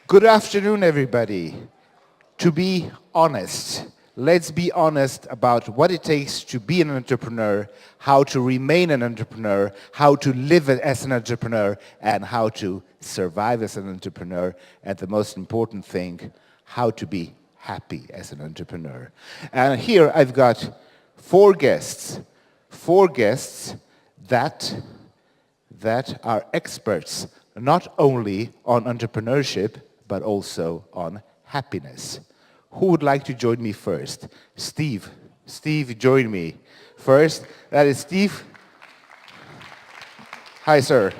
Good afternoon, everybody. To be honest, let's be honest about what it takes to be an entrepreneur, how to remain an entrepreneur, how to live as an entrepreneur, and how to survive as an entrepreneur, and the most important thing, how to be happy as an entrepreneur. And here I've got four guests that are experts not only on entrepreneurship, but also on happiness. Who would like to join me first? Steve. Steve, join me first. That is Steve. Hi, sir.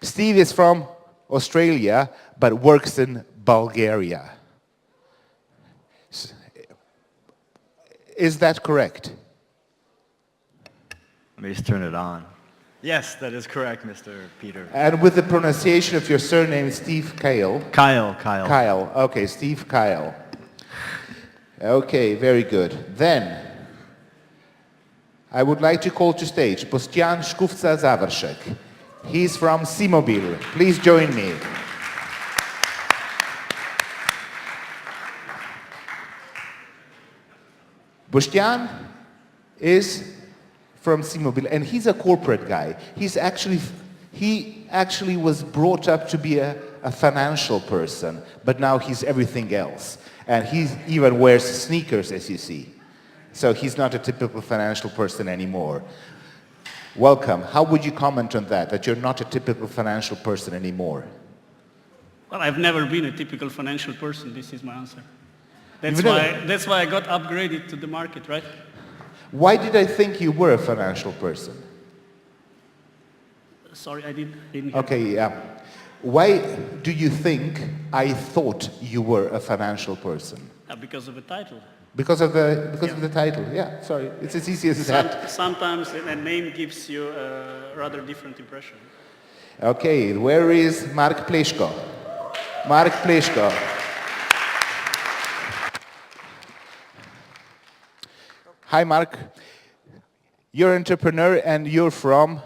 Steve is from Australia, but works in Bulgaria. Is that correct? Let me just turn it on. Yes, that is correct, Mr. Peter. And with the pronunciation of your surname, Steve Keil. Keil. Keil. Okay, Steve Keil. Okay, very good. Then, I would like to call to stage Boštjan, Škufca, Zaveršek. He's from Si.mobil. Please join me. Boštjan is from Si.mobil, and he's a corporate guy. He actually was brought up to be a financial person, but now he's everything else. And he even wears sneakers, as you see. So he's not a typical financial person anymore. Welcome. How would you comment on that you're not a typical financial person anymore? Well, I've never been a typical financial person. This is my answer. That's why I got upgraded to the market, right? Why did I think you were a financial person? Sorry, I didn't hear. Okay, yeah. Why do you think I thought you were a financial person? Because of the title. Because of the title, yeah, sorry. It's as easy as that. Sometimes a name gives you a rather different impression. Okay, where is Mark Pleško? Mark Pleško. Hi, Mark. You're an entrepreneur and you're from,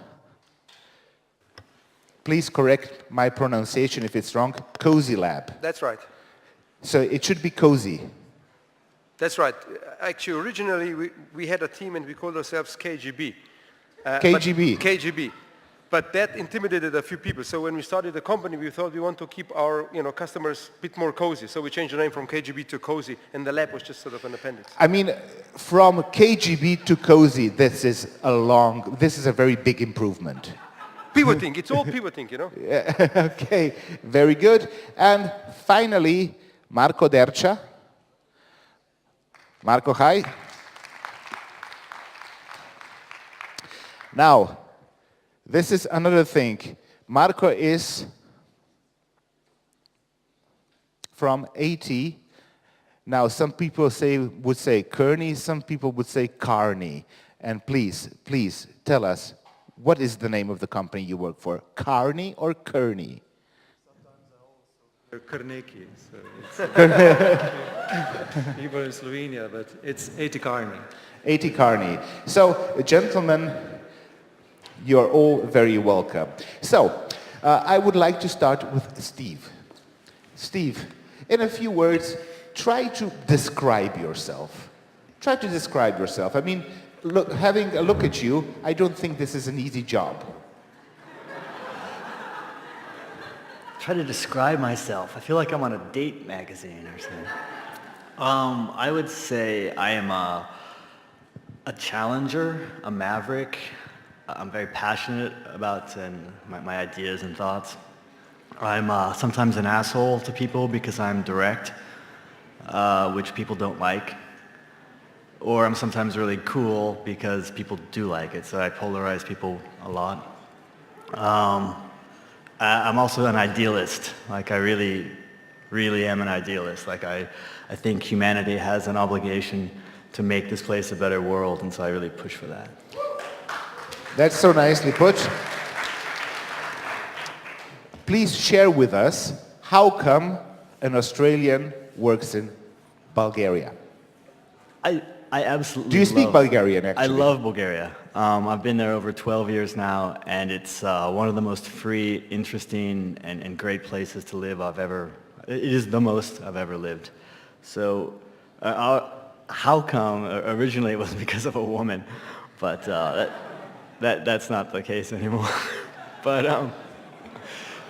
please correct my pronunciation if it's wrong, Cozy Lab. That's right. So it should be cozy. That's right. Actually, originally we had a team and we called ourselves KGB. KGB. But that intimidated a few people. So when we started the company, we thought we want to keep our customers a bit more cozy. So we changed the name from KGB to Cozy, and the lab was just sort of an appendix. I mean, from KGB to Cozy, this is a very big improvement. Pivoting, it's all pivoting, Yeah, okay, very good. And finally, Marko Derča. Marko, hi. Now, this is another thing. Marko is from AT. Now, some people would say Kearney, some people would say Kearney. And please tell us, what is the name of the company you work for? Kearney or Kearney? Kearney, so it's people in Slovenia, but it's AT Kearney. AT Kearney. So, gentlemen, you are all very welcome. So, I would like to start with Steve. Steve, in a few words, try to describe yourself. I mean, having a look at you, I don't think this is an easy job. Try to describe myself. I feel like I'm on a date magazine or something. I would say I am a challenger, a maverick. I'm very passionate about my ideas and thoughts. I'm sometimes an asshole to people because I'm direct, which people don't like. Or I'm sometimes really cool because people do like it, so I polarize people a lot. I'm also an idealist. Like, I really, really am an idealist. Like, I think humanity has an obligation to make this place a better world, and so I really push for that. That's so nicely put. Please share with us, how come an Australian works in Bulgaria? I absolutely Do you speak love- Bulgarian, actually? I love Bulgaria. I've been there over 12 years now, and it's one of the most free, interesting, and great places to live it is the most I've ever lived. So how come, originally it was because of a woman, but that's not the case anymore. But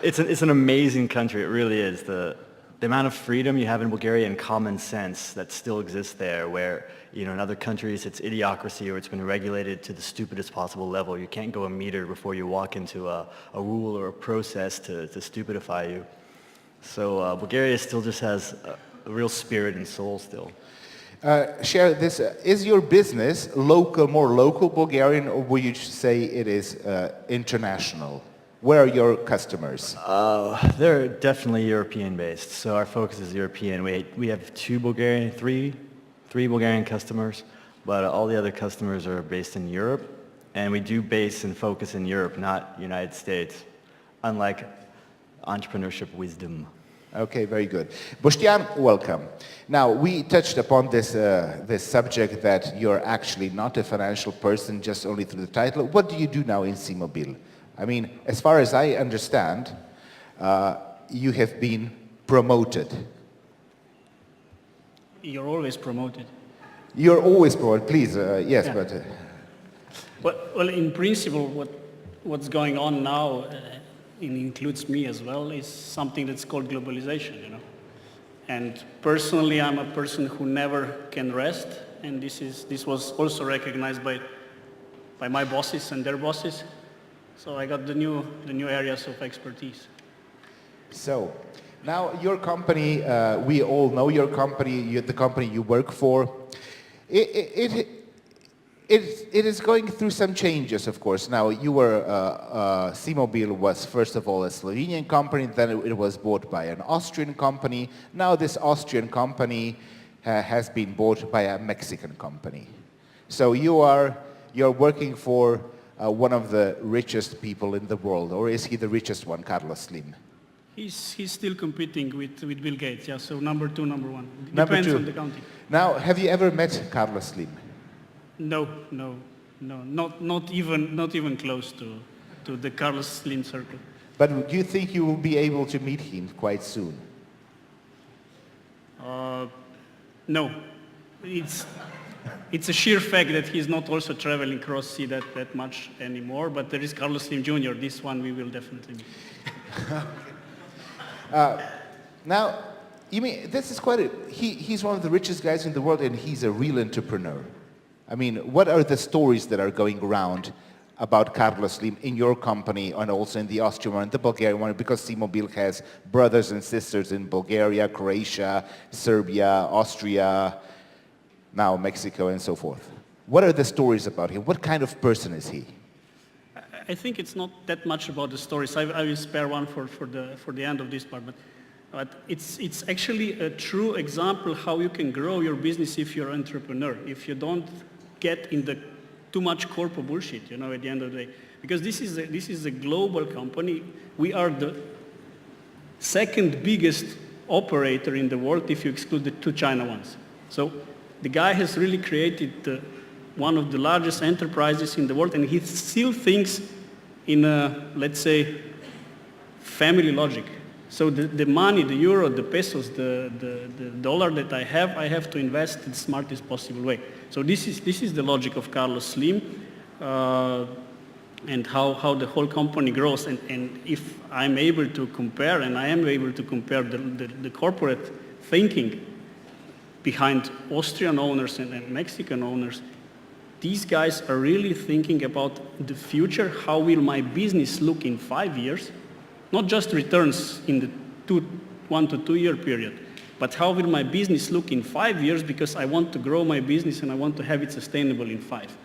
it's an amazing country, it really is. The amount of freedom you have in Bulgaria and common sense that still exists there, where in other countries it's idiocracy or it's been regulated to the stupidest possible level. You can't go a meter before you walk into a rule or a process to stupidify you. So Bulgaria still just has a real spirit and soul still. Share this. Is your business more local Bulgarian, or would you say it is international? Where are your customers? They're definitely European-based, so our focus is European. We have three Bulgarian customers, but all the other customers are based in Europe, and we do base and focus in Europe, not United States, unlike entrepreneurship wisdom. Okay, very good. Boštjan, welcome. Now, we touched upon this subject that you're actually not a financial person just only through the title. What do you do now in Si.mobil? I mean, as far as I understand, you have been promoted. You're always promoted. You're always promoted, please, yes, Yeah. but... Well, in principle, what's going on now, it includes me as well, is something that's called globalization, And personally, I'm a person who never can rest, and this was also recognized by my bosses and their bosses. So I got the new areas of expertise. So, now your company, we all know your company, the company you work for. It is going through some changes, of course. Now, you were, Si.mobil was first of all a Slovenian company, then it was bought by an Austrian company. Now this Austrian company has been bought by a Mexican company. So you're working for one of the richest people in the world, or is he the richest one, Carlos Slim? He's still competing with Bill Gates, yeah, so number 2, number 1. Number Depends 2. on the county. Now, have you ever met Carlos Slim? No, not even close to the Carlos Slim circle. But do you think you will be able to meet him quite soon? No, it's a sheer fact that he's not also traveling cross sea that much anymore, but there is Carlos Slim Jr., this one we will definitely meet. Now, you mean, this is he's one of the richest guys in the world and he's a real entrepreneur. I mean, what are the stories that are going around about Carlos Slim in your company and also in the Austrian one and the Bulgarian one, because Si.mobil has brothers and sisters in Bulgaria, Croatia, Serbia, Austria, now Mexico and so forth. What are the stories about him? What kind of person is he? I think it's not that much about the stories. I will spare one for the end of this part, but it's actually a true example how you can grow your business if you're an entrepreneur, if you don't get in the too much corporate bullshit, at the end of the day. Because this is a global company. We are the second biggest operator in the world if you exclude the 2 China ones. So the guy has really created one of the largest enterprises in the world, and he still thinks in a, let's say, family logic. So the money, the euro, the pesos, the dollar that I have to invest in the smartest possible way. So this is the logic of Carlos Slim and how the whole company grows. And if I'm able to compare, and I am able to compare the corporate thinking behind Austrian owners and Mexican owners, these guys are really thinking about the future. How will my business look in 5 years? Not just returns in the 1 to 2 year period, but how will my business look in 5 years, because I want to grow my business and I want to have it sustainable in 5.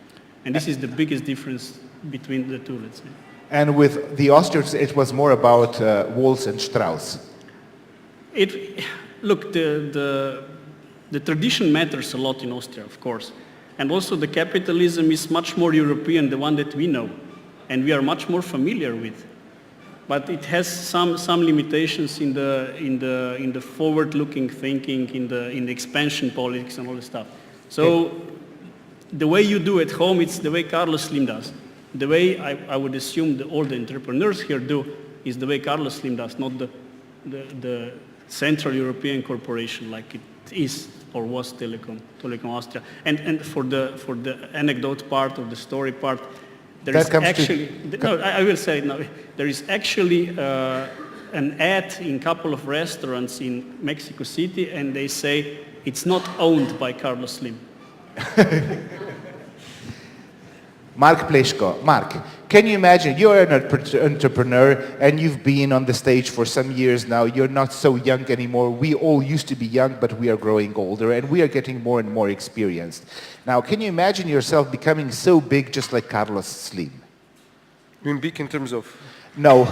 And this is the biggest difference between the two, let's say. And with the Austrians, it was more about Waltz and Strauss. Look, the tradition matters a lot in Austria, of course. And also the capitalism is much more European, the one that we know, and we are much more familiar with. But it has some limitations in the forward-looking thinking, in the expansion politics and all this stuff. So the way you do at home, it's the way Carlos Slim does. The way I would assume all the entrepreneurs here do is the way Carlos Slim does, not the Central European Corporation like it is or was Telekom Austria. And for the anecdote part or the story part, there is actually, no, I will say it now. There is actually an ad in a couple of restaurants in Mexico City, and they say it's not owned by Carlos Slim. Mark Pleško. Mark, can you imagine, you're an entrepreneur and you've been on the stage for some years now. You're not so young anymore. We all used to be young, but we are growing older and we are getting more and more experienced. Now, can you imagine yourself becoming so big just like Carlos Slim? You mean big in terms of? No.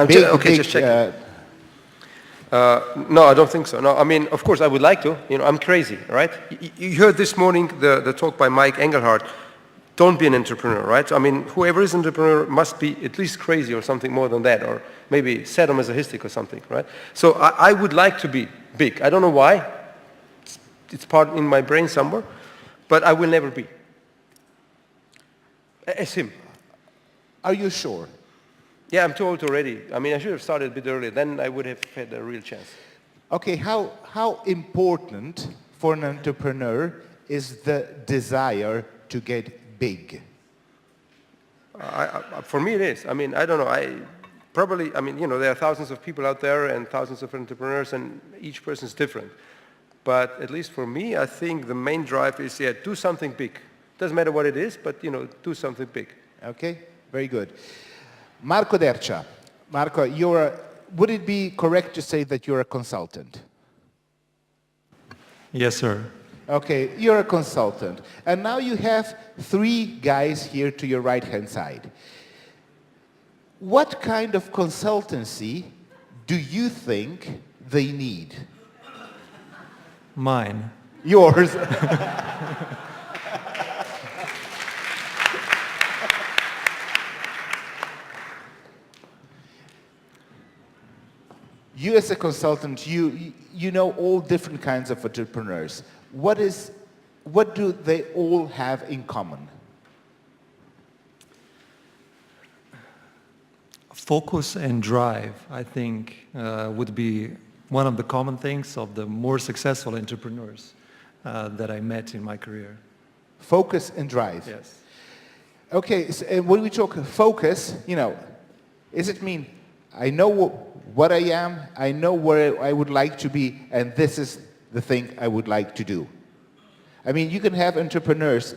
Just checking. No, I don't think so. No, I mean, of course, I would like to. You know, I'm crazy, right? You heard this morning the talk by Mike Engelhardt. Don't be an entrepreneur, right? I mean, whoever is an entrepreneur must be at least crazy or something more than that, or maybe sadomasochistic or something, right? So I would like to be big. I don't know why. It's part in my brain somewhere, but I will never be. As him. Are you sure? Yeah, I'm too old already. I mean, I should have started a bit earlier. Then I would have had a real chance. Okay, how important for an entrepreneur is the desire to get big? For me, it is. I mean, I don't know. I mean, you know, there are thousands of people out there and thousands of entrepreneurs, and each person is different. But at least for me, I think the main drive is, do something big. Doesn't matter what it is, but, you know, do something big. Okay, very good. Marko Derča. Marko, would it be correct to say that you're a consultant? Yes, sir. Okay, you're a consultant. And now you have 3 guys here to your right-hand side. What kind of consultancy do you think they need? Mine. Yours. You as a consultant, you know all different kinds of entrepreneurs. What do they all have in common? Focus and drive, I think, would be one of the common things of the more successful entrepreneurs that I met in my career. Focus and drive. Yes. Okay, so when we talk focus, you know, does it mean I know what I am, I know where I would like to be, and this is the thing I would like to do? I mean, you can have entrepreneurs,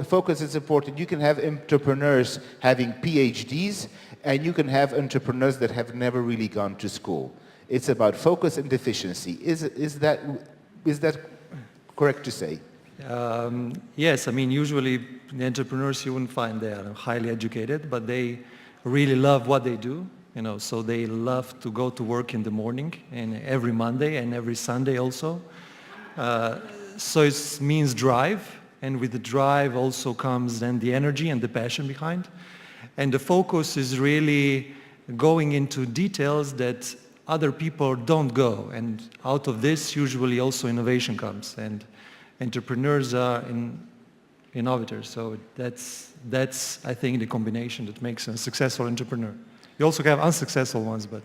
focus is important. You can have entrepreneurs having PhDs, and you can have entrepreneurs that have never really gone to school. It's about focus and efficiency. Is that correct to say? Yes, I mean, usually the entrepreneurs you wouldn't find they are highly educated, but they really love what they do. You know, so they love to go to work in the morning, and every Monday and every Sunday also. So it means drive, and with the drive also comes then the energy and the passion behind. And the focus is really going into details that other people don't go. And out of this, usually also innovation comes. And entrepreneurs are innovators. So that's, I think, the combination that makes a successful entrepreneur. You also have unsuccessful ones, but...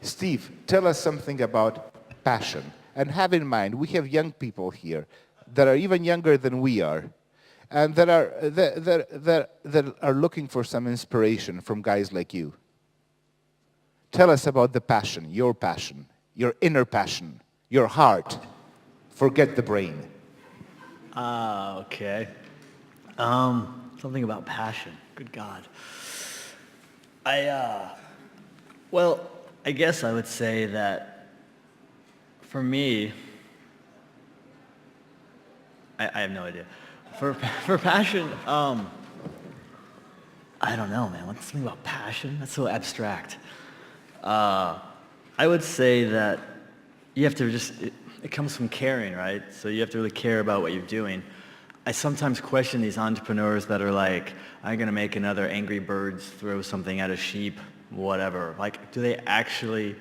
Steve, tell us something about passion. And have in mind, we have young people here that are even younger than we are, and that are looking for some inspiration from guys like you. Tell us about the passion, your inner passion, your heart. Forget the brain. Okay. Something about passion. Good God. Well, I guess I would say that for me, I have no idea. For passion, I don't know, man. What's something about passion? That's so abstract. I would say that you have to it comes from caring, right? So you have to really care about what you're doing. I sometimes question these entrepreneurs that are like, I'm going to make another Angry Birds throw something at a sheep, whatever. Like, do they actually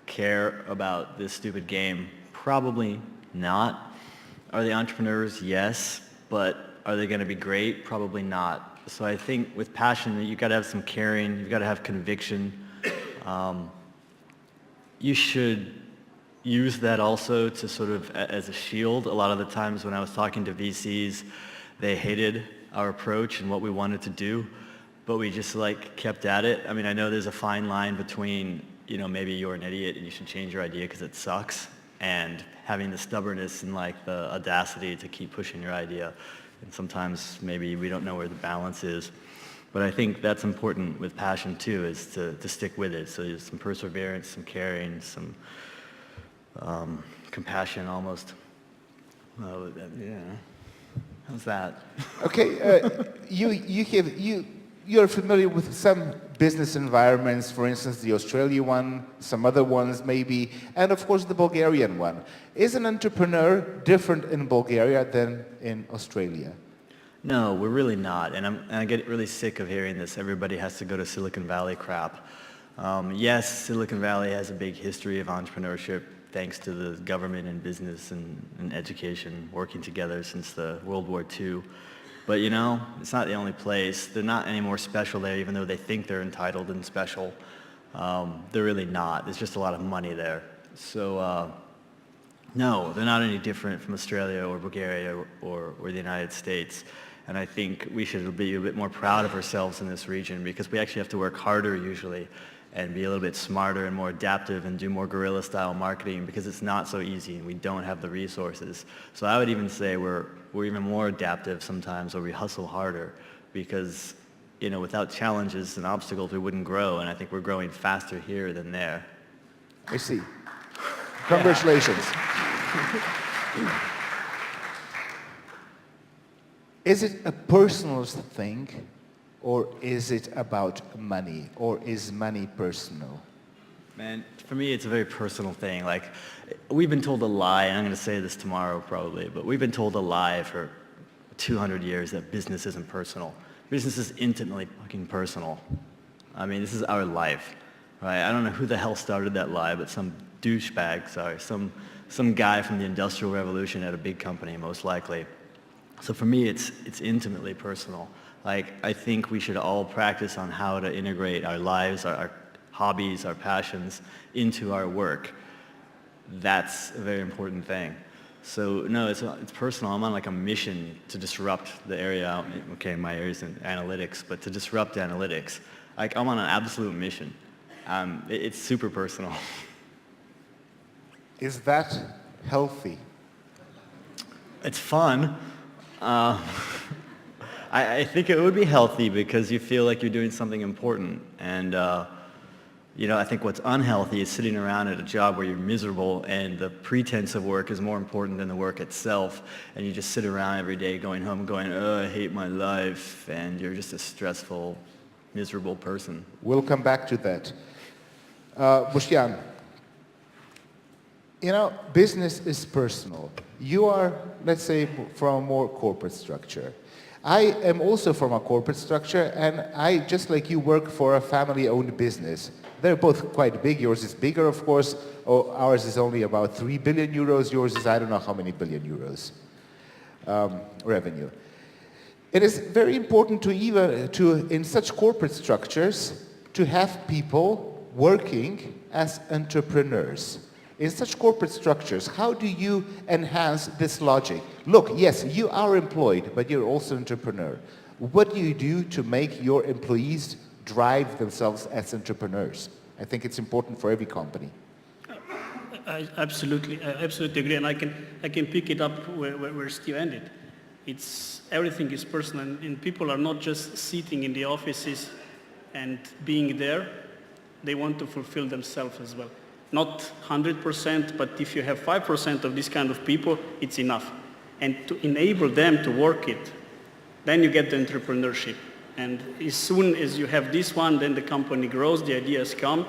care about this stupid game? Probably not. Are they entrepreneurs? Yes. But are they going to be great? Probably not. So I think with passion, you've got to have some caring, you've got to have conviction. You should use that also to sort of as a shield. A lot of the times when I was talking to VCs, they hated our approach and what we wanted to do, but we just like kept at it. I mean, I know there's a fine line between, you know, maybe you're an idiot and you should change your idea because it sucks, and having the stubbornness and like the audacity to keep pushing your idea. And sometimes maybe we don't know where the balance is. But I think that's important with passion too, is to stick with it. So there's some perseverance, some caring, some compassion almost. Yeah. How's that? Okay, you're familiar with some business environments, for instance, the Australian one, some other ones maybe, and of course the Bulgarian one. Is an entrepreneur different in Bulgaria than in Australia? No, we're really not, and I get really sick of hearing this. Everybody has to go to Silicon Valley crap. Yes, Silicon Valley has a big history of entrepreneurship thanks to the government and business and education working together since the World War II. But you know, it's not the only place. They're not any more special there, even though they think they're entitled and special. They're really not. There's just a lot of money there. So no, they're not any different from Australia or Bulgaria or the United States. And I think we should be a bit more proud of ourselves in this region, because we actually have to work harder usually and be a little bit smarter and more adaptive and do more guerrilla-style marketing, because it's not so easy and we don't have the resources. So I would even say we're even more adaptive sometimes, or we hustle harder, because you know, without challenges and obstacles we wouldn't grow, and I think we're growing faster here than there. I see. Congratulations. Is it a personal thing, or is it about money, or is money personal? Man, for me it's a very personal thing. Like, we've been told a lie, and I'm going to say this tomorrow probably, but we've been told a lie for 200 years that business isn't personal. Business is intimately fucking personal. I mean, this is our life, right? I don't know who the hell started that lie, but some douchebag, some guy from the Industrial Revolution at a big company, most likely. So for me, it's intimately personal. Like, I think we should all practice on how to integrate our lives, our hobbies, our passions into our work. That's a very important thing. So no, it's personal. I'm on like a mission to disrupt the area. Okay, my area is in analytics, but to disrupt analytics. Like, I'm on an absolute mission. It's super personal. Is that healthy? It's fun. I think it would be healthy because you feel like you're doing something important. And you know, I think what's unhealthy is sitting around at a job where you're miserable and the pretense of work is more important than the work itself, and you just sit around every day going home going, oh, I hate my life, and you're just a stressful, miserable person. We'll come back to that. Boštjan, you know, business is personal. You are, let's say, from a more corporate structure. I am also from a corporate structure, and I, just like you, work for a family-owned business. They're both quite big. Yours is bigger, of course. Ours is only about 3 billion euros. Yours is I don't know how many billion euros revenue. It is very important in such corporate structures to have people working as entrepreneurs. In such corporate structures, how do you enhance this logic? Look, yes, you are employed, but you're also an entrepreneur. What do you do to make your employees drive themselves as entrepreneurs? I think it's important for every company. I absolutely agree, and I can pick it up where Steve ended. Everything is personal, and people are not just sitting in the offices and being there. They want to fulfill themselves as well. Not 100%, but if you have 5% of this kind of people, it's enough. And to enable them to work it, then you get the entrepreneurship. And as soon as you have this one, then the company grows, the ideas come,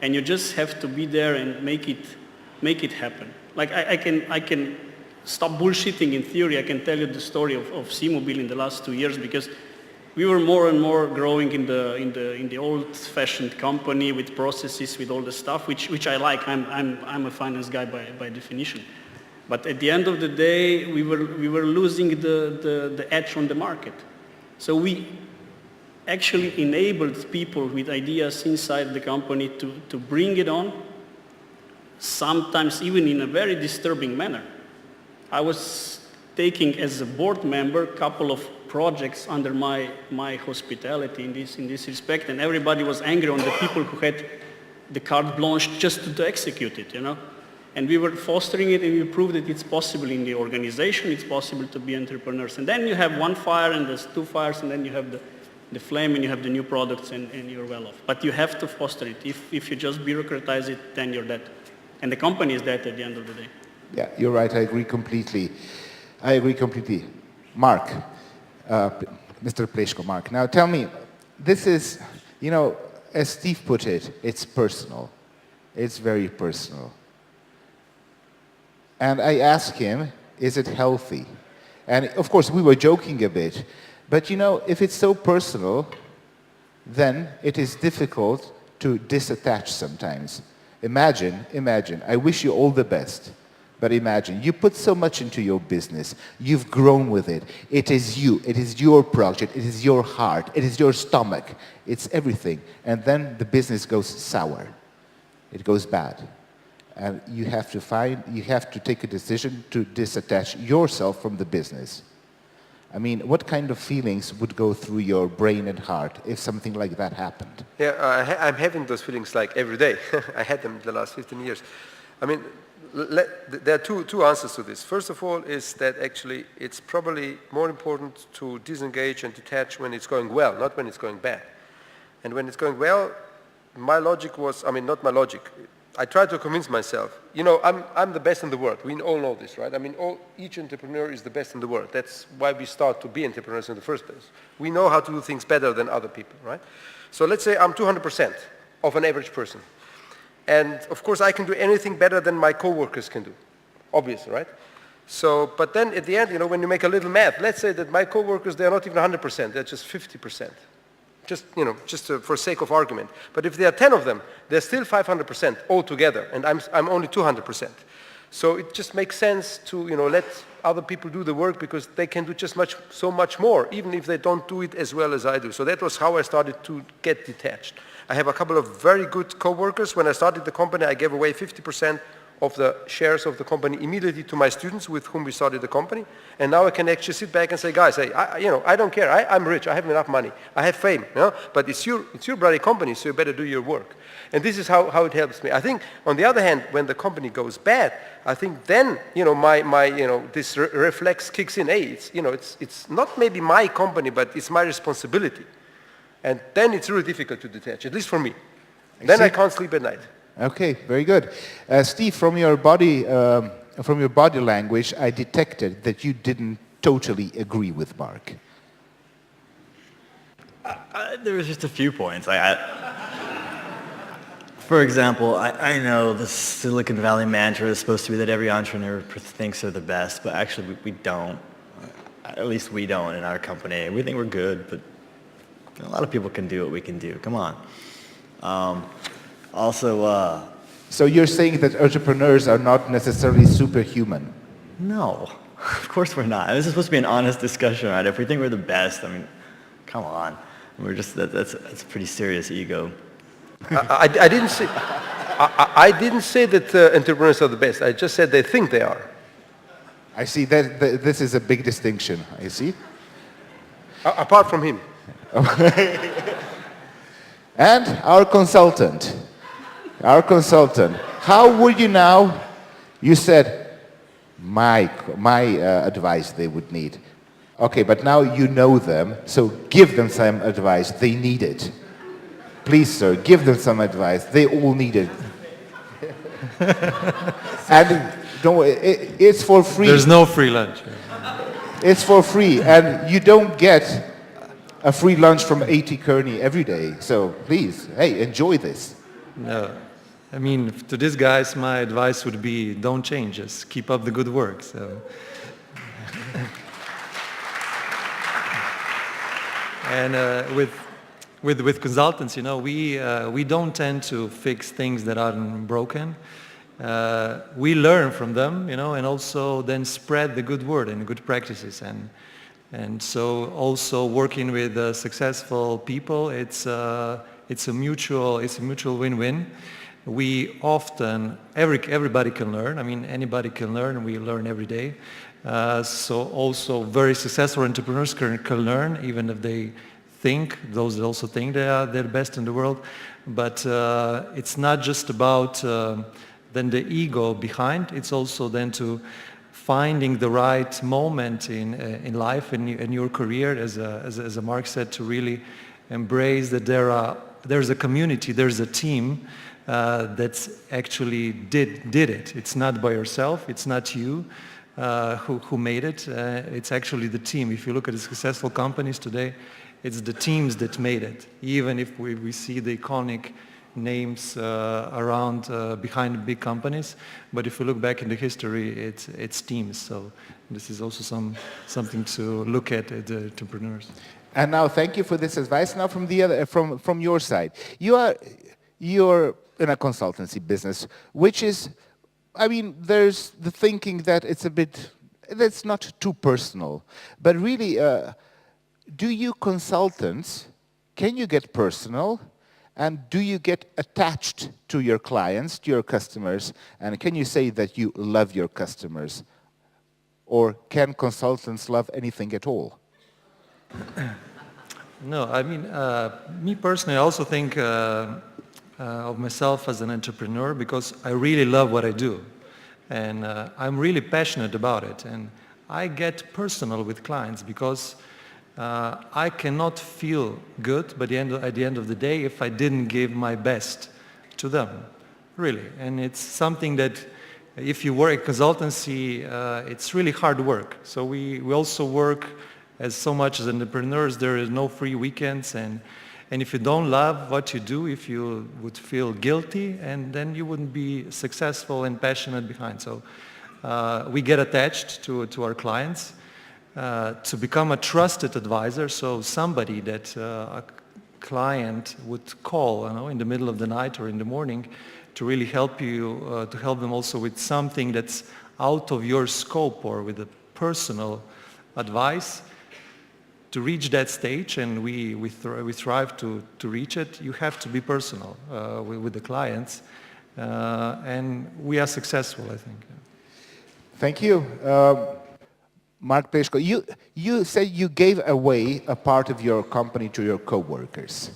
and you just have to be there and make it happen. Like, I can stop bullshitting in theory. I can tell you the story of Si.mobil in the last 2 years, because we were more and more growing in the old-fashioned company with processes, with all the stuff, which I like. I'm a finance guy by definition. But at the end of the day, we were losing the edge on the market. So we actually enabled people with ideas inside the company to bring it on, sometimes even in a very disturbing manner. I was taking as a board member a couple of projects under my hospitality in this respect, and everybody was angry on the people who had the carte blanche just to execute it, you know. And we were fostering it, and we proved that it's possible in the organization, it's possible to be entrepreneurs. And then you have one fire, and there's two fires, and then you have the flame, and you have the new products, and you're well off. But you have to foster it. If you just bureaucratize it, then you're dead. And the company is dead at the end of the day. Yeah, you're right. I agree completely. Mark, Mr. Pleško, Mark. Now tell me, this is, you know, as Steve put it, it's personal. It's very personal. And I asked him, is it healthy? And of course, we were joking a bit. But you know, if it's so personal, then it is difficult to disattach sometimes. Imagine, I wish you all the best. But imagine, you put so much into your business, you've grown with it, it is you, it is your project, it is your heart, it is your stomach, it's everything. And then the business goes sour, it goes bad. And you have to take a decision to disattach yourself from the business. I mean, what kind of feelings would go through your brain and heart if something like that happened? Yeah, I'm having those feelings like every day. I had them the last 15 years. I mean, there are two answers to this. First of all is that actually it's probably more important to disengage and detach when it's going well, not when it's going bad. And when it's going well, my logic was, I mean, not my logic. I tried to convince myself, you know, I'm the best in the world. We all know this, right? I mean, each entrepreneur is the best in the world. That's why we start to be entrepreneurs in the first place. We know how to do things better than other people, right? So let's say I'm 200% of an average person. And of course, I can do anything better than my coworkers can do. Obvious, right? So, but then at the end, you know, when you make a little math, let's say that my coworkers, they're not even 100%, they're just 50%. Just, you know, for sake of argument. But if there are 10 of them, they're still 500% altogether, and I'm only 200%. So it just makes sense to, you know, let other people do the work because they can do just so much more, even if they don't do it as well as I do. So that was how I started to get detached. I have a couple of very good co-workers. When I started the company, I gave away 50% of the shares of the company immediately to my students with whom we started the company. And now I can actually sit back and say, guys, hey, I don't care. I'm rich. I have enough money. I have fame. You know? But it's your bloody company, so you better do your work. And this is how it helps me. I think, on the other hand, when the company goes bad, I think then, you know, this reflex kicks in. Hey, it's not maybe my company, but it's my responsibility. And then it's really difficult to detach, at least for me. Then I can't sleep at night. Okay, very good. Steve, from your body language, I detected that you didn't totally agree with Mark. There was just a few points. For example, I know the Silicon Valley mantra is supposed to be that every entrepreneur thinks they're the best, but actually we don't. At least we don't in our company. We think we're good, but a lot of people can do what we can do. Come on. So you're saying that entrepreneurs are not necessarily superhuman? No, of course we're not. This is supposed to be an honest discussion, right? If we think we're the best, I mean, come on. We're just, that's a pretty serious ego. I didn't say that entrepreneurs are the best. I just said they think they are. I see that this is a big distinction. I see. Apart from him. And our consultant. How would you now? You said my advice they would need. Okay, but now you know them, so give them some advice. They need it. Please, sir, give them some advice. They all need it. And don't worry, it's for free. There's no free lunch. It's for free, and you don't get a free lunch from AT Kearney every day. So please, hey, enjoy this. No, I mean, to these guys, my advice would be don't change, just keep up the good work. So. And with consultants, you know, we don't tend to fix things that aren't broken. we learn from them, and also then spread the good word and good practices. And so also working with successful people, it's a mutual win-win. We often, everybody can learn. I mean, anybody can learn, and we learn every day. So also very successful entrepreneurs can learn, even if they those also think they're the best in the world. But it's not just about then the ego behind. It's also then to finding the right moment in life, in your career, as Mark said, to really embrace that there's a community, there's a team that's actually did it. It's not by yourself, it's not you who made it, it's actually the team. If you look at the successful companies today, it's the teams that made it. Even if we see the iconic names around behind big companies, but if you look back in the history, it's teams. So this is also something to look at the entrepreneurs. And now, thank you for this advice. Now, from your side, you're in a consultancy business, which is, I mean, there's the thinking that that's not too personal, but really, do you consultants, can you get personal? And do you get attached to your clients, to your customers? And can you say that you love your customers? Or can consultants love anything at all? No, I mean, me personally, I also think of myself as an entrepreneur because I really love what I do. And I'm really passionate about it. And I get personal with clients because I cannot feel good at the end of the day if I didn't give my best to them, really. And it's something that if you work consultancy, it's really hard work. So we also work as so much as entrepreneurs. There is no free weekends, and if you don't love what you do, if you would feel guilty, and then you wouldn't be successful and passionate behind. So we get attached to our clients. To become a trusted advisor, so somebody that a client would call, in the middle of the night or in the morning, to really help you, to help them also with something that's out of your scope or with a personal advice. To reach that stage, and we strive to reach it, you have to be personal with the clients, and we are successful, I think. Thank you. Mark Peško, you said you gave away a part of your company to your co-workers.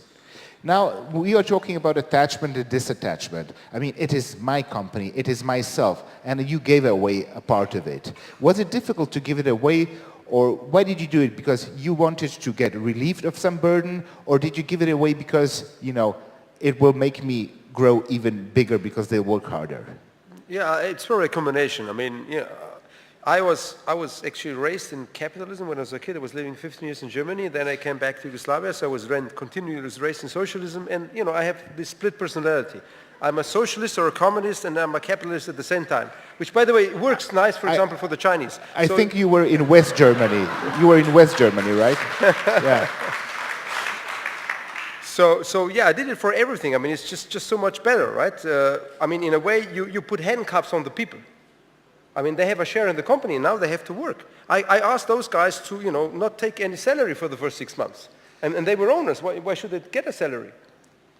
Now, we are talking about attachment and disattachment. I mean, it is my company, it is myself, and you gave away a part of it. Was it difficult to give it away, or why did you do it? Because you wanted to get relieved of some burden, or did you give it away because, it will make me grow even bigger because they work harder? Yeah, it's probably a combination. I mean, I was actually raised in capitalism when I was a kid. I was living 15 years in Germany. Then I came back to Yugoslavia, so I was continuously raised in socialism. And, I have this split personality. I'm a socialist or a communist, and I'm a capitalist at the same time, which, by the way, works nice, for example, for the Chinese. I think you were in West Germany. You were in West Germany, right? Yeah. So yeah, I did it for everything. I mean, it's just so much better, right? I mean, in a way, you put handcuffs on the people. I mean, they have a share in the company, and now they have to work. I asked those guys to, not take any salary for the first 6 months. And they were owners. Why should they get a salary,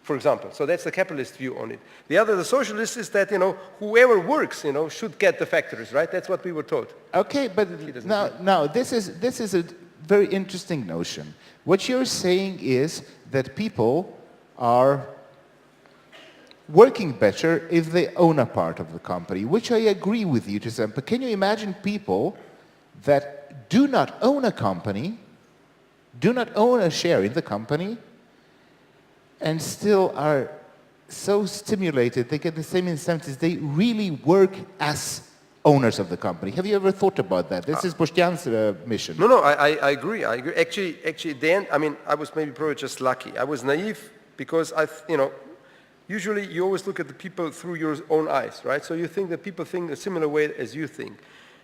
for example? So that's the capitalist view on it. The socialist is that, whoever works, should get the factories, right? That's what we were taught. Okay, but now this is a very interesting notion. What you're saying is that people are working better if they own a part of the company, which I agree with you to some. But can you imagine people that do not own a company, do not own a share in the company, and still are so stimulated, they get the same incentives, they really work as owners of the company. Have you ever thought about that? This is Boštjan's mission. No, I agree. Actually, then, I mean, I was maybe probably just lucky. I was naive because usually you always look at the people through your own eyes, right? So you think that people think a similar way as you think.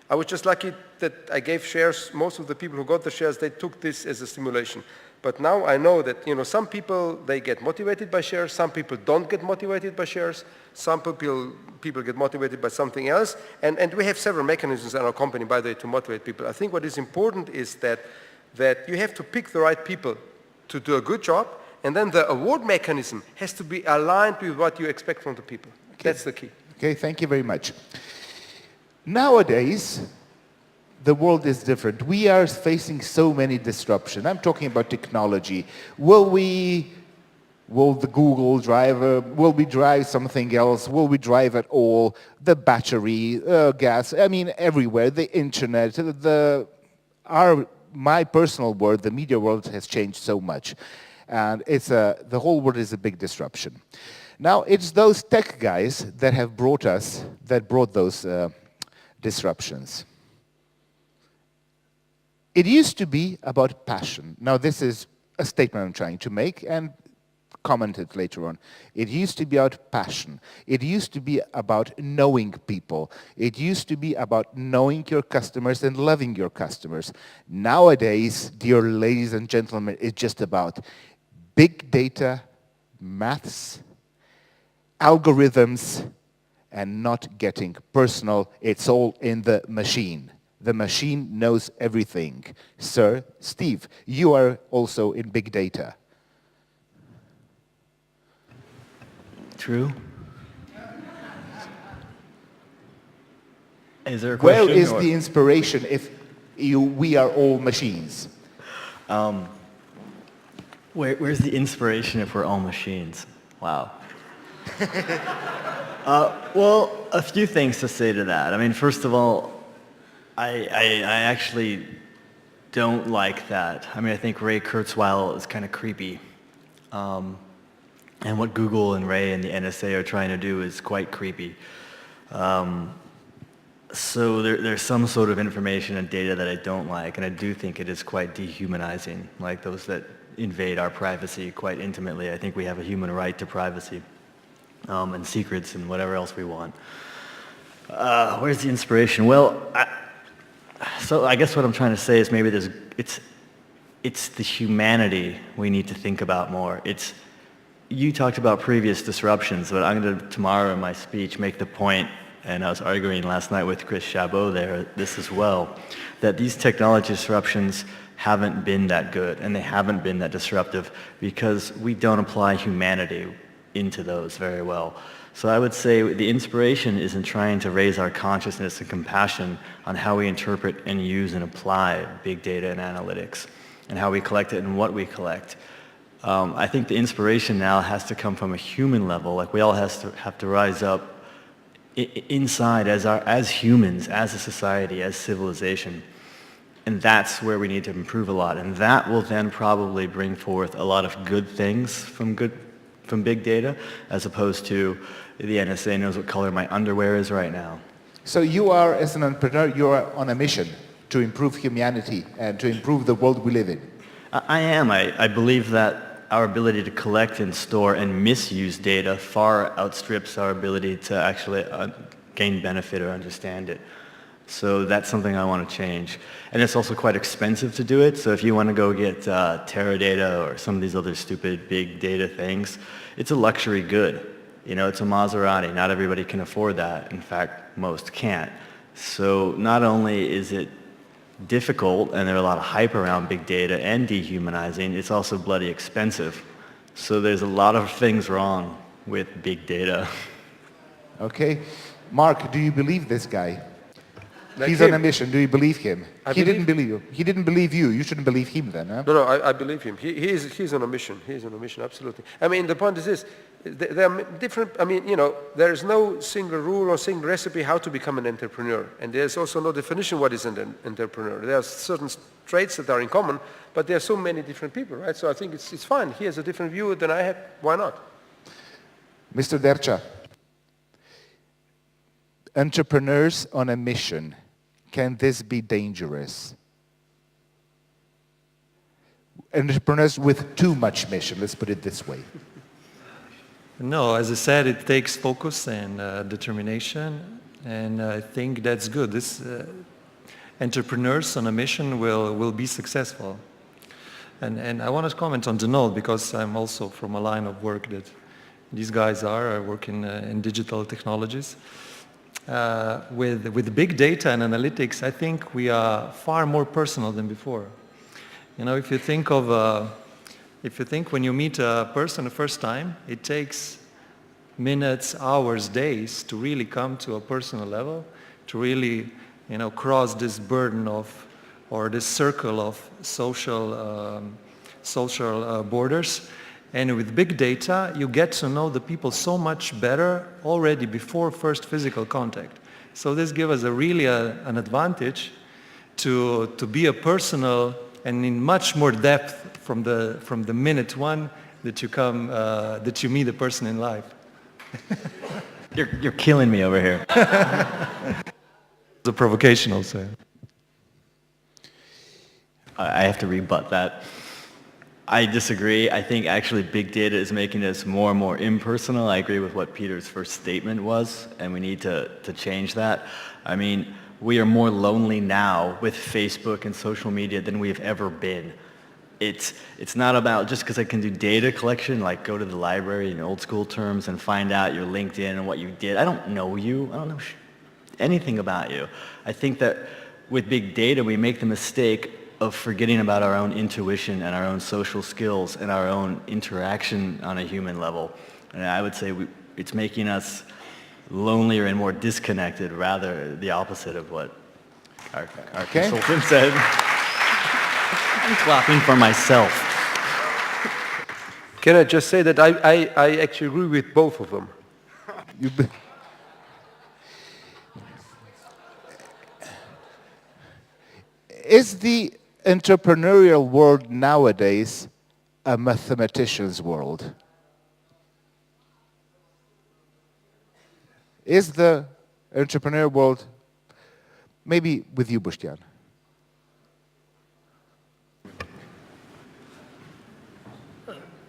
I was just lucky that I gave shares. Most of the people who got the shares, they took this as a stimulation. But now I know that, some people, they get motivated by shares, some people don't get motivated by shares, some people get motivated by something else, and we have several mechanisms in our company, by the way, to motivate people. I think what is important is that you have to pick the right people to do a good job, and then the award mechanism has to be aligned with what you expect from the people. Okay. That's the key. Okay, thank you very much. Nowadays, the world is different. We are facing so many disruptions. I'm talking about technology. Will the Google drive, will we drive something else? Will we drive at all? The battery, gas, I mean everywhere, the internet, my personal world, the media world has changed so much. And the whole world is a big disruption. Now, it's those tech guys that have brought those disruptions. It used to be about passion. Now, this is a statement I'm trying to make and comment it later on. It used to be about passion. It used to be about knowing people. It used to be about knowing your customers and loving your customers. Nowadays, dear ladies and gentlemen, it's just about big data, maths, algorithms, and not getting personal. It's all in the machine. The machine knows everything. Sir, Steve, you are also in big data. True. Is there a question? Where is the inspiration if we are all machines? Where's the inspiration if we're all machines? Wow. Well, a few things to say to that. I mean, first of all, I actually don't like that. I mean, I think Ray Kurzweil is kind of creepy. And what Google and Ray and the NSA are trying to do is quite creepy. So there's some sort of information and data that I don't like, and I do think it is quite dehumanizing, like those that invade our privacy quite intimately. I think we have a human right to privacy and secrets and whatever else we want. Where's the inspiration? Well, so I guess what I'm trying to say is maybe it's the humanity we need to think about more. You talked about previous disruptions, but I'm going to, tomorrow in my speech, make the point, and I was arguing last night with Chris Chabot there, this as well, that these technology disruptions haven't been that good, and they haven't been that disruptive because we don't apply humanity into those very well. So I would say the inspiration is in trying to raise our consciousness and compassion on how we interpret and use and apply big data and analytics, and how we collect it and what we collect. I think the inspiration now has to come from a human level, like we all have to rise up inside as humans, as a society, as civilization. And that's where we need to improve a lot. And that will then probably bring forth a lot of good things from big data, as opposed to the NSA knows what color my underwear is right now. So you are, as an entrepreneur, you are on a mission to improve humanity and to improve the world we live in. I am. I believe that our ability to collect and store and misuse data far outstrips our ability to actually gain benefit or understand it. So that's something I want to change. And it's also quite expensive to do it. So if you want to go get Teradata or some of these other stupid big data things, it's a luxury good. You know, it's a Maserati. Not everybody can afford that. In fact, most can't. So not only is it difficult, and there are a lot of hype around big data and dehumanizing, it's also bloody expensive. So there's a lot of things wrong with big data. Okay. Mark, do you believe this guy? Like He's him. on a mission. Do you believe him? Didn't believe you. He didn't believe you. You shouldn't believe him then, huh? No, I believe him. He's on a mission. He's on a mission, absolutely. I mean, the point is this. There are different, I mean, you know, there is no single rule or single recipe how to become an entrepreneur. And there's also no definition what is an entrepreneur. There are certain traits that are in common, but there are so many different people, right? So I think it's fine. He has a different view than I have. Why not? Mr. Derča, entrepreneurs on a mission. Can this be dangerous? Entrepreneurs with too much mission, let's put it this way. No, as I said, it takes focus and determination, and I think that's good. This entrepreneurs on a mission will be successful. And I want to comment on the node because I'm also from a line of work that these guys are. I work in digital technologies. With big data and analytics, I think we are far more personal than before. You know, if you think when you meet a person the first time, it takes minutes, hours, days to really come to a personal level, to really, you know, cross this burden of, or this circle of social borders. And with big data, you get to know the people so much better already before first physical contact. So this gives us an advantage to be a personal and in much more depth from the minute one that you come that you meet a person in life. You're killing me over here. It's a provocation, I'll say. I have to rebut that. I disagree. I think actually big data is making us more and more impersonal. I agree with what Peter's first statement was, and we need to change that. I mean, we are more lonely now with Facebook and social media than we've ever been. It's not about just because I can do data collection, like go to the library in old school terms and find out your LinkedIn and what you did. I don't know you. I don't know anything about you. I think that with big data, we make the mistake of forgetting about our own intuition and our own social skills and our own interaction on a human level. And I would say it's making us lonelier and more disconnected, rather the opposite of what our consultant said. I'm clapping for myself. Can I just say that I actually agree with both of them. Is the entrepreneurial world nowadays a mathematician's world? Is the entrepreneurial world, maybe with you, Boštjan?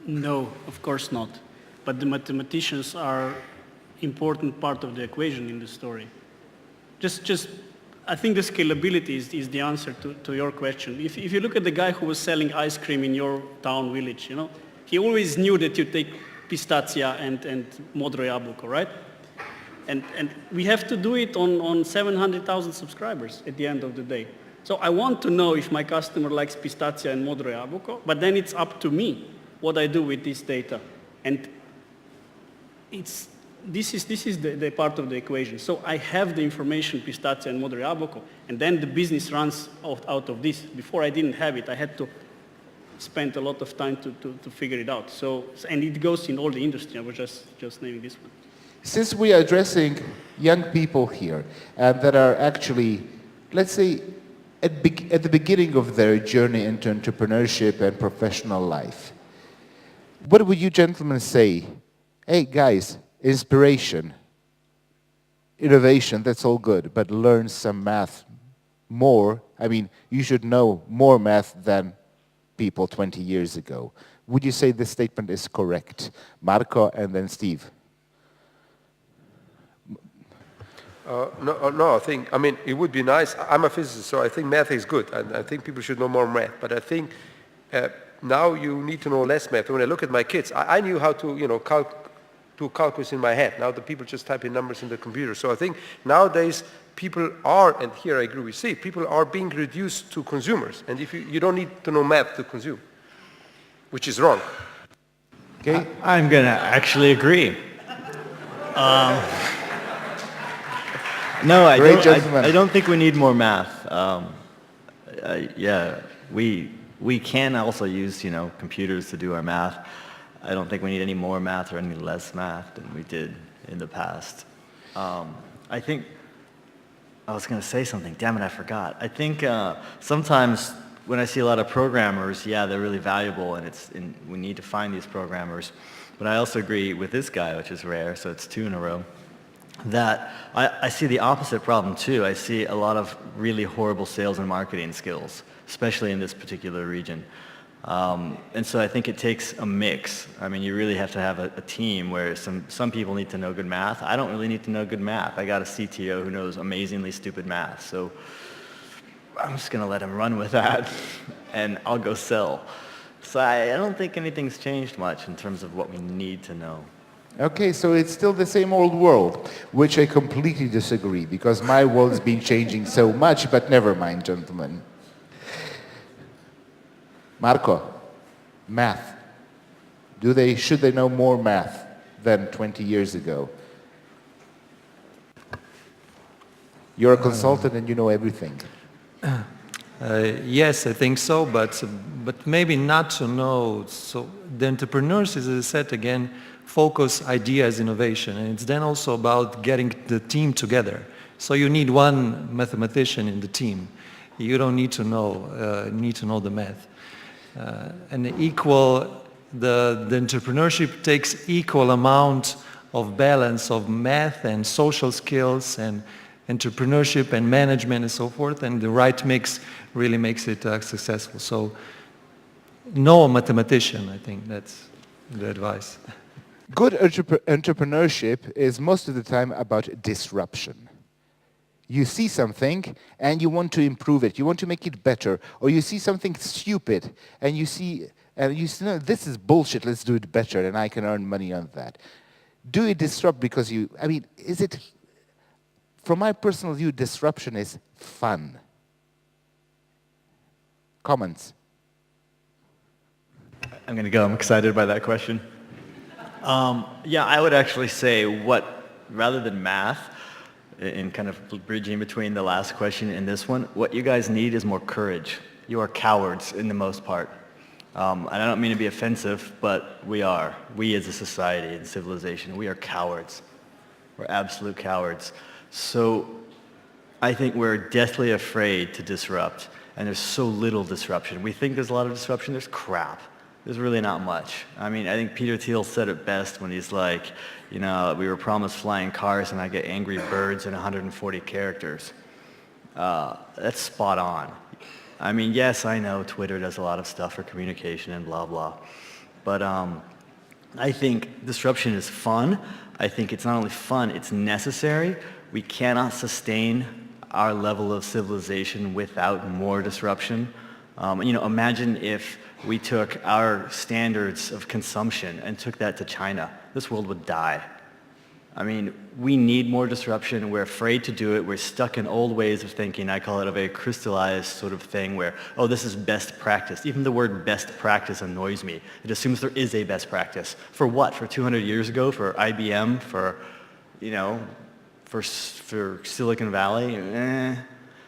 No, of course not. But the mathematicians are important part of the equation in the story. I think the scalability is the answer to your question. If you look at the guy who was selling ice cream in your town village, you know, he always knew that you take pistachia and modro jabuko, right? And we have to do it on 700,000 subscribers at the end of the day. So I want to know if my customer likes pistachia and modro jabuko, but then it's up to me what I do with this data. And this is the part of the equation. So I have the information, pistachia and modro jabuko, and then the business runs out of this. Before I didn't have it. I had to spend a lot of time to figure it out. So, and it goes in all the industry. I was just naming this one. Since we are addressing young people here that are actually, let's say, at the beginning of their journey into entrepreneurship and professional life, what would you gentlemen say? Hey guys, inspiration, innovation, that's all good, but learn some math more. I mean, you should know more math than people 20 years ago. Would you say this statement is correct? Marko and then Steve. No, I mean, it would be nice. I'm a physicist, so I think math is good, and I think people should know more math. But I think now you need to know less math. When I look at my kids, I knew how to, do calculus in my head. Now the people just type in numbers in the computer. So I think nowadays people are, and here I agree with Steve, people are being reduced to consumers. And if you don't need to know math to consume, which is wrong. Okay. I'm going to actually agree. No, I don't think we need more math. Yeah, we can also use, computers to do our math. I don't think we need any more math or any less math than we did in the past. I think, I was going to say something. Damn it, I forgot. I think sometimes when I see a lot of programmers, yeah, they're really valuable, and we need to find these programmers. But I also agree with this guy, which is rare, so it's 2 in a row, that I see the opposite problem too. I see a lot of really horrible sales and marketing skills, especially in this particular region. And so I think it takes a mix. I mean, you really have to have a team where some people need to know good math. I don't really need to know good math. I got a CTO who knows amazingly stupid math. So I'm just going to let him run with that, and I'll go sell. So I don't think anything's changed much in terms of what we need to know. Okay, so it's still the same old world, which I completely disagree, because my world's been changing so much, but never mind, gentlemen. Marko, math. Should they know more math than 20 years ago? You're a consultant and you know everything. Yes, I think so, but maybe not to know. So the entrepreneurs, as I said again, focus ideas, innovation, and it's then also about getting the team together. So you need one mathematician in the team. You don't need to know the math. And the entrepreneurship takes equal amount of balance of math and social skills and entrepreneurship and management and so forth, and the right mix really makes it successful. So know a mathematician, I think that's the advice. Good entrepreneurship is most of the time about disruption. You see something and you want to improve it, you want to make it better, or you see something stupid and you say, no, this is bullshit, let's do it better and I can earn money on that. Do you disrupt because from my personal view, disruption is fun. Comments? I'm going to go. I'm excited by that question. Yeah, I would actually say rather than math, in kind of bridging between the last question and this one, what you guys need is more courage. You are cowards in the most part. And I don't mean to be offensive, but we are. We as a society and civilization, we are cowards. We're absolute cowards. So I think we're deathly afraid to disrupt, and there's so little disruption. We think there's a lot of disruption, there's crap. There's really not much. I mean, I think Peter Thiel said it best when he's like, we were promised flying cars and I get angry birds in 140 characters. That's spot on. I mean, yes, I know Twitter does a lot of stuff for communication and blah, blah. But I think disruption is fun. I think it's not only fun, it's necessary. We cannot sustain our level of civilization without more disruption. Imagine if we took our standards of consumption and took that to China. This world would die. I mean, we need more disruption. We're afraid to do it. We're stuck in old ways of thinking. I call it a very crystallized sort of thing where, oh, this is best practice. Even the word best practice annoys me. It assumes there is a best practice. For what? For 200 years ago? For IBM? For Silicon Valley?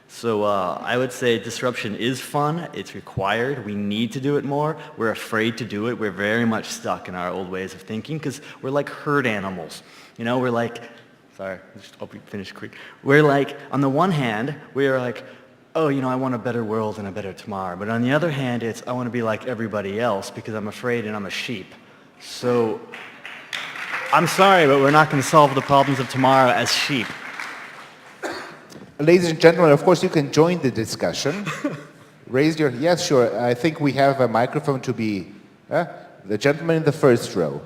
So I would say disruption is fun. It's required. We need to do it more. We're afraid to do it. We're very much stuck in our old ways of thinking because we're like herd animals. We're like, sorry, I'll finish quick. We're like, on the one hand, we're like, oh, I want a better world and a better tomorrow. But on the other hand, it's, I want to be like everybody else because I'm afraid and I'm a sheep. So I'm sorry, but we're not going to solve the problems of tomorrow as sheep. Ladies and gentlemen, of course you can join the discussion. Yes, sure. I think we have a microphone to be the gentleman in the first row.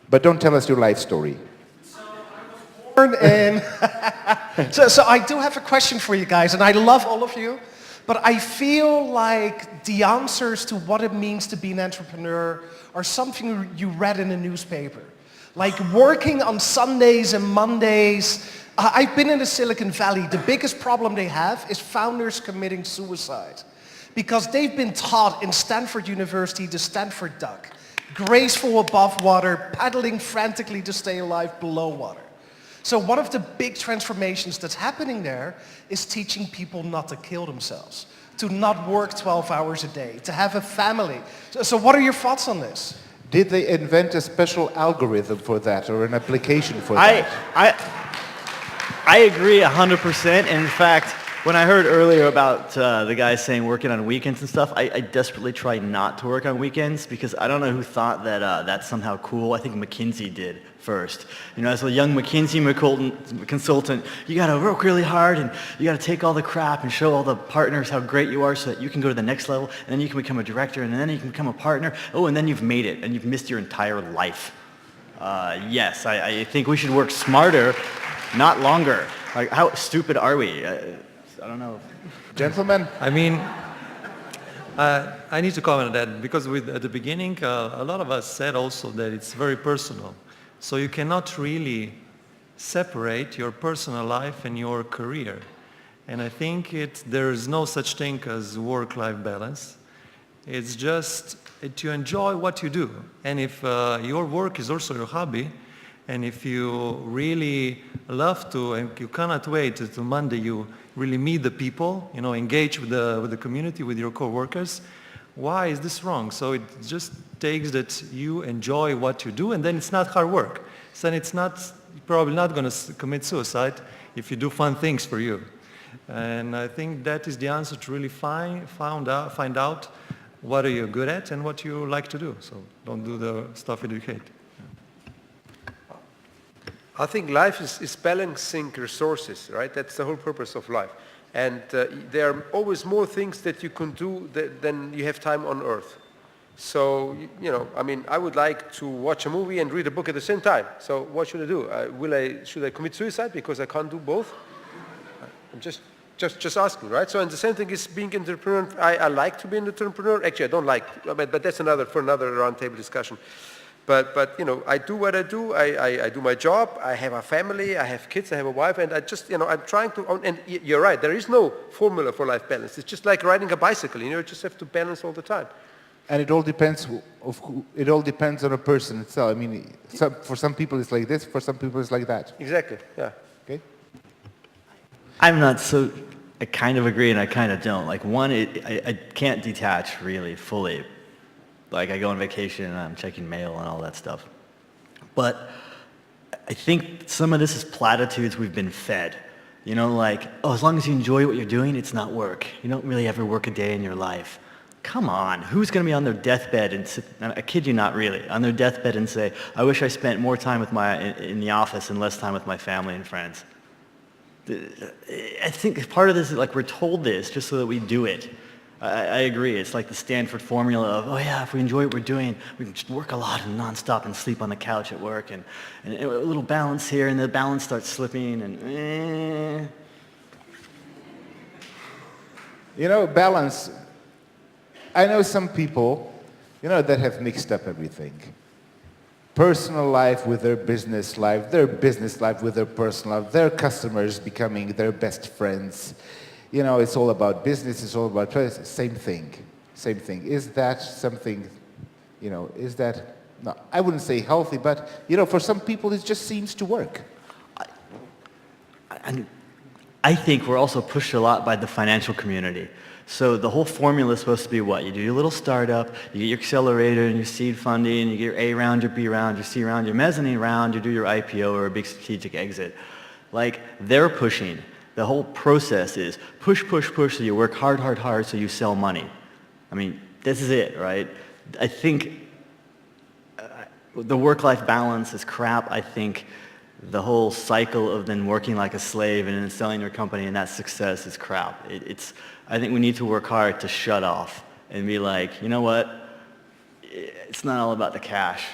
But don't tell us your life story. So I was born in... so I do have a question for you guys, and I love all of you, but I feel like the answers to what it means to be an entrepreneur are something you read in a newspaper. Like working on Sundays and Mondays. I've been in the Silicon Valley. The biggest problem they have is founders committing suicide because they've been taught in Stanford University the Stanford duck, graceful above water, paddling frantically to stay alive below water. So one of the big transformations that's happening there is teaching people not to kill themselves, to not work 12 hours a day, to have a family. So what are your thoughts on this? Did they invent a special algorithm for that or an application for that? I agree 100%. And in fact, when I heard earlier about the guy saying working on weekends and stuff, I desperately try not to work on weekends because I don't know who thought that that's somehow cool. I think McKinsey did first. As a young McKinsey consultant, you got to work really hard and you got to take all the crap and show all the partners how great you are so that you can go to the next level and then you can become a director and then you can become a partner. Oh, and then you've made it and you've missed your entire life. Yes, I think we should work smarter, not longer. Like, how stupid are we? I don't know. Gentlemen? I mean, I need to comment on that because at the beginning, a lot of us said also that it's very personal. So you cannot really separate your personal life and your career. And I think there is no such thing as work-life balance. It's just that you enjoy what you do. And if your work is also your hobby, and if you really love to, and you cannot wait till Monday, you really meet the people, engage with the community, with your co-workers, why is this wrong? So it just takes that you enjoy what you do, and then it's not hard work. So then you're probably not going to commit suicide if you do fun things for you. And I think that is the answer to really find out what are you good at and what you like to do. So don't do the stuff you hate. I think life is balancing resources, right? That's the whole purpose of life. And there are always more things that you can do than you have time on earth. So, I would like to watch a movie and read a book at the same time. So what should I do? Should I commit suicide because I can't do both? I'm just asking, right? So, and the same thing is being an entrepreneur. I like to be an entrepreneur. Actually, I don't like, but that's for another roundtable discussion. But I do what I do. I do my job. I have a family. I have kids. I have a wife. And I just, I'm trying to, and you're right, there is no formula for life balance. It's just like riding a bicycle. You just have to balance all the time. And it all depends it all depends on a person itself. I mean, for some people it's like this, for some people it's like that. Exactly, yeah. Okay? I kind of agree and I kind of don't. Like one, I can't detach really fully. Like I go on vacation and I'm checking mail and all that stuff. But I think some of this is platitudes we've been fed. As long as you enjoy what you're doing, it's not work. You don't really ever work a day in your life. Come on, who's going to be on their deathbed and I kid you not really, on their deathbed and say, I wish I spent more time in the office and less time with my family and friends. I think part of this is like we're told this just so that we do it. I agree. It's like the Stanford formula of, if we enjoy what we're doing, we can just work a lot and nonstop and sleep on the couch at work and a little balance here and the balance starts slipping and Balance. I know some people, that have mixed up everything. Personal life with their business life with their personal life, their customers becoming their best friends. It's all about business, it's all about same thing. Is that something, no, I wouldn't say healthy, but, for some people it just seems to work. I think we're also pushed a lot by the financial community. So the whole formula is supposed to be what? You do your little startup, you get your accelerator and your seed funding, you get your A round, your B round, your C round, your mezzanine round, you do your IPO or a big strategic exit. Like they're pushing. The whole process is push, so you work hard, so you sell money. I mean, this is it, right? I think the work-life balance is crap. I think the whole cycle of then working like a slave and then selling your company and that success is crap. I think we need to work hard to shut off and be like, you know what? It's not all about the cash.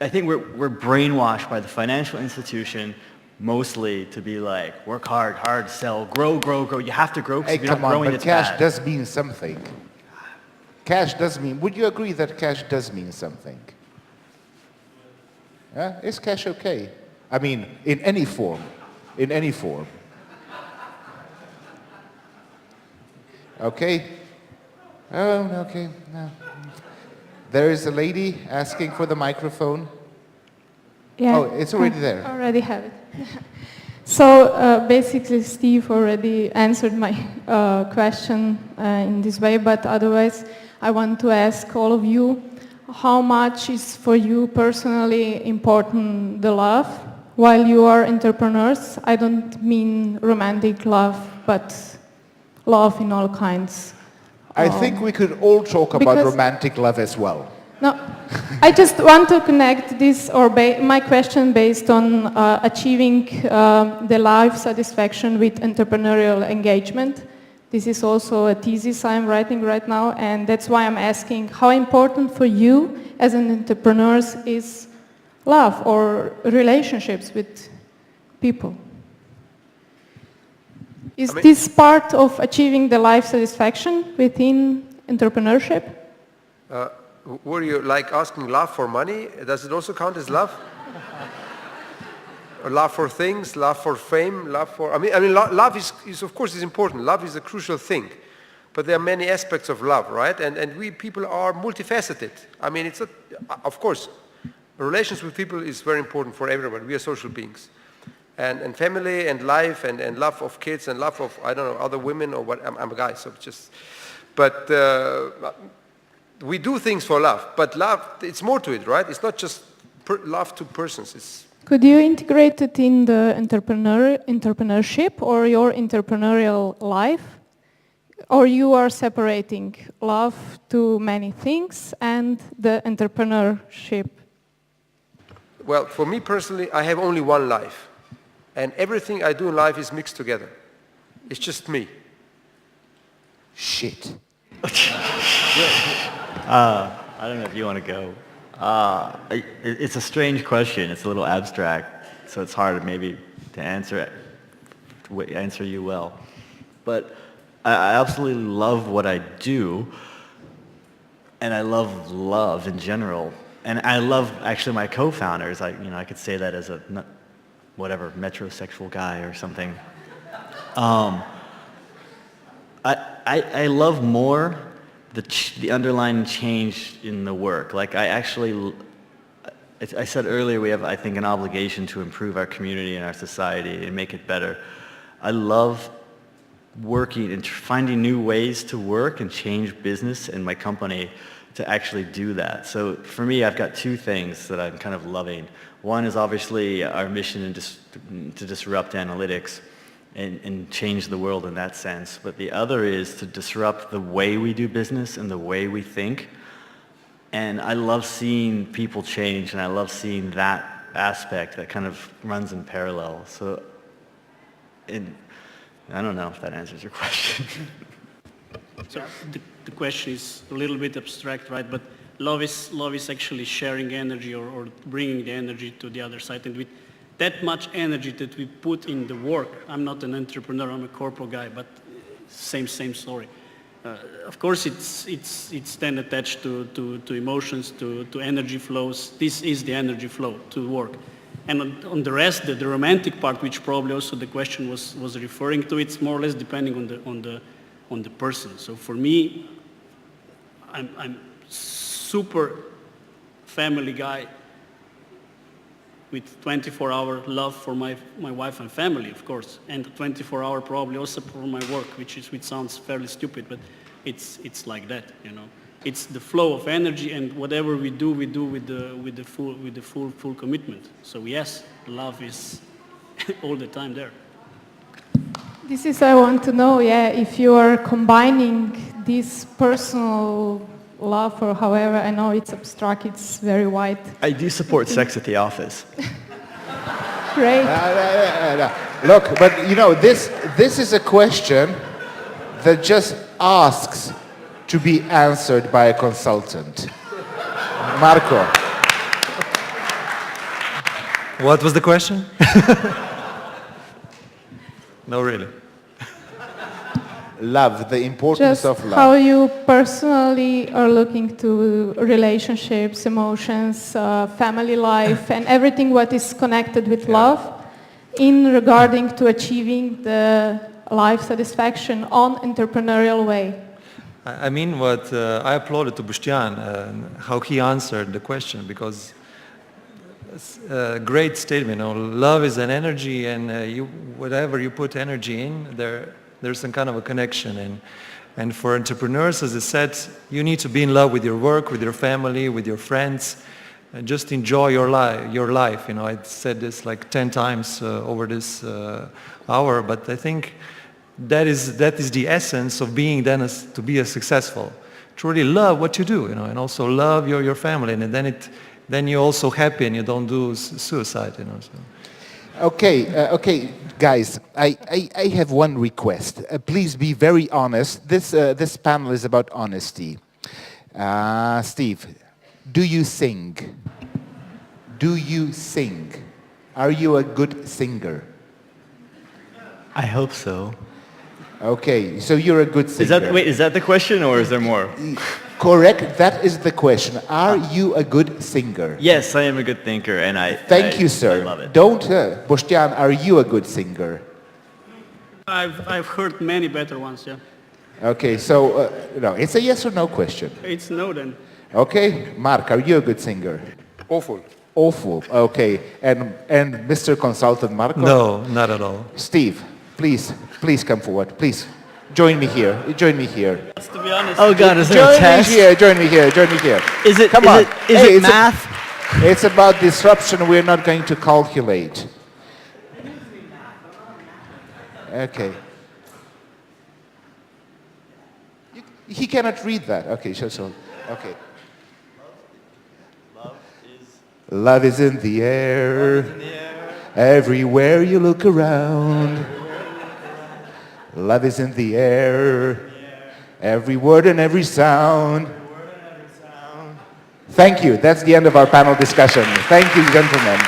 I think we're brainwashed by the financial institution mostly to be like, work hard, sell, grow. You have to grow because if you're not growing, it's bad. Cash does mean something. Would you agree that cash does mean something? Yeah? Is cash okay? I mean, in any form. Okay? Oh, okay, no. There is a lady asking for the microphone. Yeah. Oh, it's already there. I already have it. So basically Steve already answered my question in this way, but otherwise I want to ask all of you, how much is for you personally important the love while you are entrepreneurs? I don't mean romantic love, but love in all kinds. I think we could all talk about romantic love as well. No, I just want to connect this my question based on achieving the life satisfaction with entrepreneurial engagement. This is also a thesis I'm writing right now, and that's why I'm asking how important for you as an entrepreneur is love or relationships with people. Is this part of achieving the life satisfaction within entrepreneurship? Were you like asking love for money? Does it also count as love? Or love for things, love for fame, love for... I mean, love is of course is important. Love is a crucial thing. But there are many aspects of love, right? And we people are multifaceted. I mean, it's of course, relations with people is very important for everyone. We are social beings. And family and life and love of kids and love of, I don't know, other women or what. I'm a guy, so just... But we do things for love. But love, it's more to it, right? It's not just love to persons. Could you integrate it in the entrepreneurship or your entrepreneurial life? Or you are separating love to many things and the entrepreneurship? Well, for me personally, I have only one life. And everything I do in life is mixed together. It's just me. Shit. I don't know if you want to go. It's a strange question. It's a little abstract, so it's hard maybe to answer you well. But I absolutely love what I do, and I love in general. And I love actually my co-founders. I could say that as a metrosexual guy or something. I love more the underlying change in the work. Like I said earlier, we have, I think, an obligation to improve our community and our society and make it better. I love working and finding new ways to work and change business and my company to actually do that. So for me, I've got two things that I'm kind of loving. One is obviously our mission to disrupt analytics and change the world in that sense. But the other is to disrupt the way we do business and the way we think. And I love seeing people change, and I love seeing that aspect that kind of runs in parallel. So I don't know if that answers your question. So the question is a little bit abstract, right? But love is actually sharing energy or bringing the energy to the other side. And with that much energy that we put in the work, I'm not an entrepreneur, I'm a corporate guy, but same story. Of course, it's then attached to emotions, to energy flows. This is the energy flow to work. And on the rest, the romantic part, which probably also the question was referring to, it's more or less depending on the person. So for me, I'm super family guy with 24-hour love for my wife and family, of course, and 24-hour probably also for my work, which sounds fairly stupid, but it's like that, you know. It's the flow of energy, and whatever we do with the full commitment. So yes, love is all the time there. This is, I want to know, if you are combining this personal love, or however, I know it's abstract, it's very wide. I do support sex at the office. Great. Look, but you know, this is a question that just asks to be answered by a consultant. Marko. What was the question? No, really. Love, the importance of love. How you personally are looking to relationships, emotions, family life, and everything what is connected with love in regarding to achieving the life satisfaction on entrepreneurial way. I mean, what I applauded to Boštjan, how he answered the question, because it's a great statement. You know, love is an energy, and whatever you put energy in, there's some kind of a connection. And for entrepreneurs, as I said, you need to be in love with your work, with your family, with your friends, and just enjoy your life. You know, I said this like 10 times over this hour, but I think that is the essence of being to be a successful. Truly love what you do, you know, and also love your family, and then you're also happy and you don't do suicide, you know. So. Okay, guys, I have one request. Please be very honest. This panel is about honesty. Steve, do you sing? Do you sing? Are you a good singer? I hope so. Okay, so you're a good singer. Is that the question or is there more? Correct, that is the question. Are you a good singer? Yes, I am a good thinker, and Thank you, sir. I love it. Don't, Boštjan, are you a good singer? I've heard many better ones, yeah. Okay, so, no, it's a yes or no question. It's no then. Okay, Mark, are you a good singer? Awful. Awful, okay. And Mr. Consultant Marko? No, not at all. Steve, please come forward, please. Join me here, join me here. To be honest, Oh God, is there a test? Join me here. Is it, Come is on. it, is Hey, it math? It's about disruption, we're not going to calculate. Okay. He cannot read that. Okay, so okay. Love is in the air. Everywhere you look around. Love is in the air. Every word and every sound. Thank you. That's the end of our panel discussion. Thank you, gentlemen.